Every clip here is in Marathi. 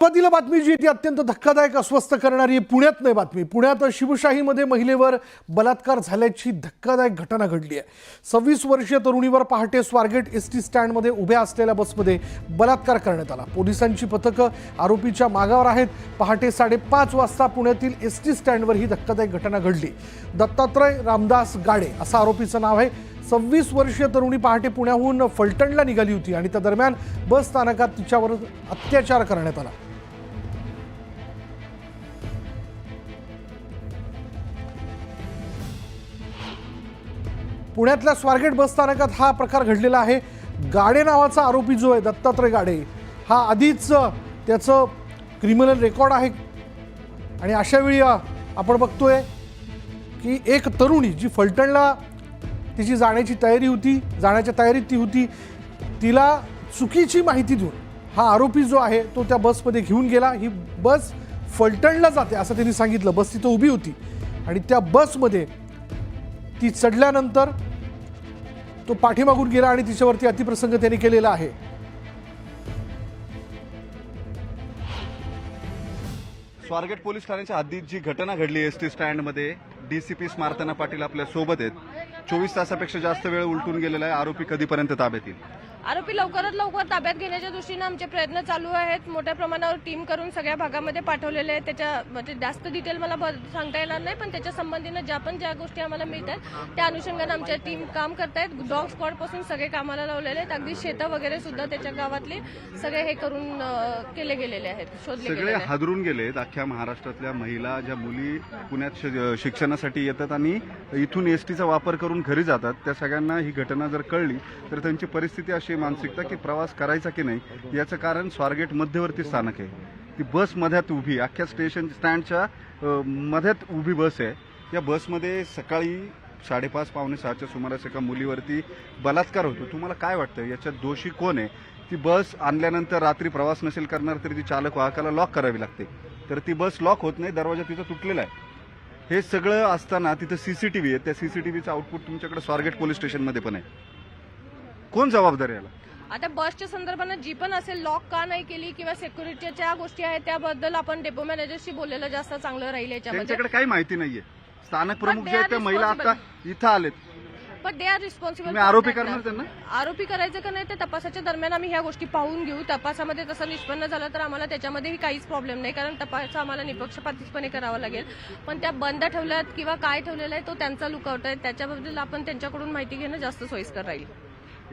सुरुवातीला बातमी जी ती अत्यंत धक्कादायक अस्वस्थ करणारी पुण्यात नाही बातमी. पुण्यात शिवशाहीमध्ये महिलेवर बलात्कार झाल्याची धक्कादायक घटना घडली आहे. 26 वर्षीय तरुणीवर पहाटे स्वारगेट एसटी स्टँडमध्ये उभ्या असलेल्या बसमध्ये बलात्कार करण्यात आला. पोलिसांची पथकं आरोपीच्या मागावर आहेत. पहाटे 5:30 वाजता पुण्यातील एसटी स्टँडवर ही धक्कादायक घटना घडली. दत्तात्रय रामदास गाडे असं आरोपीचं नाव आहे. 26 वर्षीय तरुणी पहाटे पुण्याहून फलटणला निघाली होती आणि त्या दरम्यान बस स्थानकात तिच्यावर अत्याचार करण्यात आला. पुण्यातल्या स्वारगेट बस स्थानकात हा प्रकार घडलेला आहे. गाडे नावाचा आरोपी जो आहे दत्तात्रय गाडे हा आधीच त्याचं क्रिमिनल रेकॉर्ड आहे आणि अशा वेळी आपण बघतोय की एक तरुणी जी फलटणला तिची जाण्याची तयारी होती, जाण्याच्या तयारीत ती होती, तिला चुकीची माहिती देऊन हा आरोपी जो आहे तो त्या बसमध्ये घेऊन गेला. ही बस फलटणला जाते असं त्यांनी सांगितलं. बस तिथं उभी होती आणि त्या बसमध्ये ती चढल्यानंतर तो पाठीमागून गेला आणि तिच्यावरती अतिप्रसंग त्यांनी केलेला आहे. स्वारगेट पोलीस ठाण्याच्या हद्दीत जी घटना घडली एसटी स्टँडमध्ये, डीसीपी स्मार्तना पाटील आपल्या सोबत आहेत. 24 तासापेक्षा जास्त वेळ उलटून गेलेला आहे. आरोपी कधीपर्यंत ताब्यात येईल? आरोपी लवकरात लवकर ताब्यात घेण्याच्या दृष्टीने आमचे प्रयत्न चालू आहेत. मोठ्या प्रमाणावर टीम करून सगळ्या भागामध्ये पाठवलेले आहेत. त्याच्या म्हणजे जास्त डिटेल मला सांगता येणार नाही, पण त्याच्या संबंधीनं ज्या गोष्टी आम्हाला मिळतात त्या अनुषंगाने आमच्या टीम काम करतायत. डॉग स्क्वॉड पासून सगळे कामाला लावलेले आहेत. अगदी शेतं वगैरे सुद्धा त्याच्या गावातले सगळे हे करून केले गेलेले आहेत, शोधले सगळे गेलेले आहेत. हादरून गेलेत. अख्ख्या महाराष्ट्रातल्या महिला ज्या मुली पुण्यात शिक्षणासाठी येतात आणि इथून एसटीचा वापर करून घरी जातात, त्या सगळ्यांना ही घटना जर कळली तर त्यांची परिस्थिती अशी मानसिकता की प्रवास करायचा की नाही. याचं कारण स्वारगेट मध्यवर्ती स्थानक आहे. ती बस मध्यात उभी, अख्ख्या स्टेशन स्टँडच्या मध्यात उभी बस आहे. या बसमध्ये सकाळी 5:30 पावणे 6च्या सुमारास एका मुलीवरती बलात्कार होतो. तुम्हाला काय वाटतं याच्यात दोषी कोण आहे? ती बस आणल्यानंतर रात्री प्रवास नसेल करणार तरी ती चालक वाहकाला लॉक करावी लागते, तर ती बस लॉक होत नाही, दरवाजा तिचा तुटलेला आहे. हे सगळं असताना तिथं सीसीटीव्ही आहे. त्या सीसीटीव्हीचं आउटपुट तुमच्याकडे स्वारगेट पोलीस स्टेशनमध्ये पण आहे. कोण जबाबदार याला? आता बसच्या संदर्भाने जी पण असेल लॉक का नाही केली किंवा सिक्युरिटीच्या गोष्टी आहेत त्याबद्दल आपण डेपो मॅनेजरशी बोललेलं जास्त चांगलं राहील. याच्यामध्ये त्यांच्याकडे काही माहिती नाहीये. स्थानक प्रमुख जे आहेत त्या महिला आता इथं आलेत, पण दे आर रिस्पॉन्सिबल. तुम्ही आरोपी करणार त्यांना? आरोपी करायचं का नाही ते तपासाच्या दरम्यान आम्ही ह्या गोष्टी पाहून घेऊ. तपासामध्ये तसं निष्पन्न झालं तर आम्हाला त्याच्यामध्येही काहीच प्रॉब्लेम नाही, कारण तपास आम्हाला निपक्षपातीपणे करावा लागेल. पण त्या बंद ठेवल्यात किंवा काय ठेवलेलं आहे तो त्यांचा लुकआउट आहे. त्याच्याबद्दल आपण त्यांच्याकडून माहिती घेणं जास्त सोयीस्कर राहील.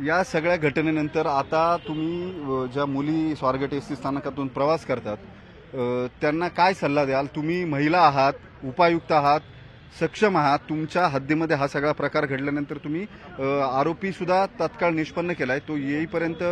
या सगळ्या घटनेनंतर आता तुम्ही ज्या मुली स्वारगेट एसटी स्थानकातून प्रवास करतात त्यांना काय सल्ला द्याल? तुम्ही महिला आहात, उपायुक्त आहात, सक्षम आहात. तुमच्या हद्दीमध्ये हा सगळा प्रकार घडल्यानंतर तुम्ही आरोपी सुद्धा तत्काळ निष्पन्न केलाय. तो येईपर्यंत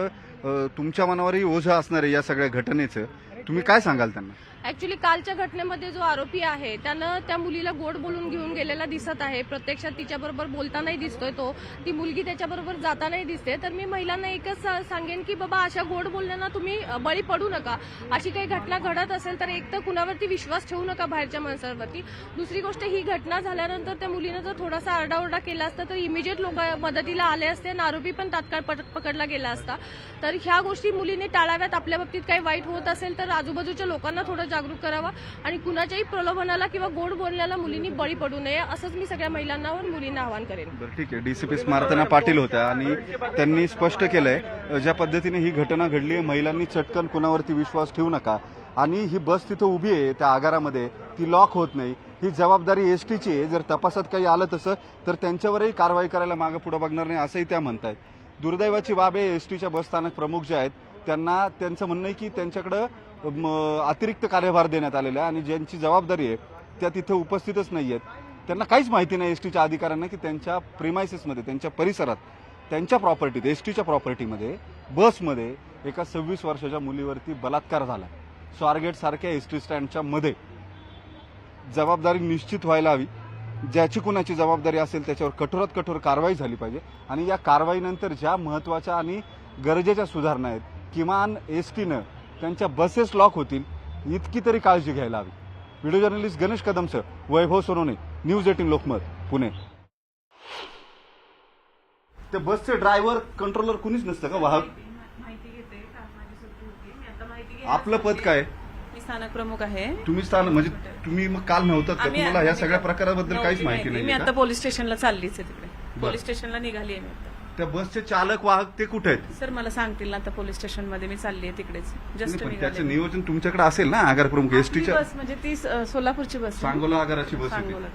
तुमच्या मनावरही ओझं असणार आहे या सगळ्या घटनेचं. तुम्ही काय सांगाल त्यांना? ऍक्च्युली कालच्या घटनेमध्ये जो आरोपी आहे त्यानं त्या मुलीला गोड बोलून घेऊन गेलेला दिसत आहे. प्रत्यक्षात तिच्याबरोबर बोलतानाही दिसतोय तो, ती मुलगी त्याच्याबरोबर जातानाही दिसते. तर मी महिलांना एकच सांगेन की बाबा अशा गोड बोलण्याना तुम्ही बळी पडू नका. अशी काही घटना घडत असेल तर एक तर कुणावरती विश्वास ठेवू नका बाहेरच्या माणसांवरती. दुसरी गोष्ट, ही घटना झाल्यानंतर त्या मुलीनं जर थोडासा आरडाओरडा केला असता तर इमिजिएट लोक मदतीला आले असते आणि आरोपी पण तात्काळ पकडला गेला असता. तर ह्या गोष्टी मुलीने टाळाव्यात. आपल्या बाबतीत काही वाईट होत असेल तर आजूबाजूच्या लोकांना थोडं जागरूक करावा आणि कुणाच्याही प्रलोभनाला किंवा गोड बोलण्याला मुलींनी बळी पडू नये असंच मी सगळ्या महिलांना व मुलींना आवाहन करेन. ठीक आहे. डीसीपी स्मार्तना पाटील होत्या आणि त्यांनी स्पष्ट केलंय ज्या पद्धतीने ही घटना घडली आहे, महिलांनी चटकन कुणावरती विश्वास ठेवू नका. आणि ही बस तिथं उभी आहे त्या आगारामध्ये, ती लॉक होत नाही. ही जबाबदारी एसटीची आहे. जर तपासात काही आलं तसं तर त्यांच्यावरही कारवाई करायला मागे पुढे बघणार नाही असंही त्या म्हणतायत. दुर्दैवाची बाब आहे, एसटीच्या बस स्थानक प्रमुख जे आहेत त्यांना त्यांचं म्हणणं आहे की त्यांच्याकडं अतिरिक्त कार्यभार देण्यात आलेला आहे आणि ज्यांची जबाबदारी आहे त्या तिथे उपस्थितच नाही आहेत. त्यांना काहीच माहिती नाही एसटीच्या अधिकाऱ्यांना की त्यांच्या प्रिमायसेसमध्ये, त्यांच्या परिसरात, त्यांच्या प्रॉपर्टीत, एसटीच्या प्रॉपर्टीमध्ये, बसमध्ये एका 26 वर्षाच्या मुलीवरती बलात्कार झाला. स्वारगेट सारख्या एसटी स्टँडच्या मध्ये जबाबदारी निश्चित व्हायला हवी. ज्याची कुणाची जबाबदारी असेल त्याच्यावर कठोरात कठोर कारवाई झाली पाहिजे. आणि या कारवाईनंतर ज्या महत्त्वाच्या आणि गरजेच्या सुधारणा आहेत, किमान एसटीनं त्यांच्या बसेस लॉक होतील इतकी तरी काळजी घ्यायला हवी. व्हिडिओ जर्नलिस्ट गणेश कदमसह वैभव सोनवणे, न्यूज 18 लोकमत, पुणे. ते बसचे ड्रायव्हर कंट्रोलर कुणीच नसतं का? वाहक माहिती घेते, माझी सुट्टी होती, मी आता माहिती आपलं पद काय? मी स्थानक प्रमुख आहे. तुम्ही स्थान म्हणजे तुम्ही मग काल नव्हतात का? तुम्हाला या सगळ्या प्रकाराबद्दल काहीच माहिती मी नाही आता पोलीस स्टेशनला चाललीच आहे तिकडे. बरं. पोलीस स्टेशनला निघाली आहे मी आता. त्या बसचे चालक वाहक ते कुठे आहेत? सर मला सांगतील ना आता पोलीस स्टेशन मध्ये मी चालली आहे तिकडेच. जस्ट पण निघाली. त्याचं नियोजन तुमच्याकडे असेल ना आगार प्रमुख आपली एसटीच्या बस म्हणजे ती सोलापूरची बस आहे. सांगोला आगाराची बस होती. सांगोला.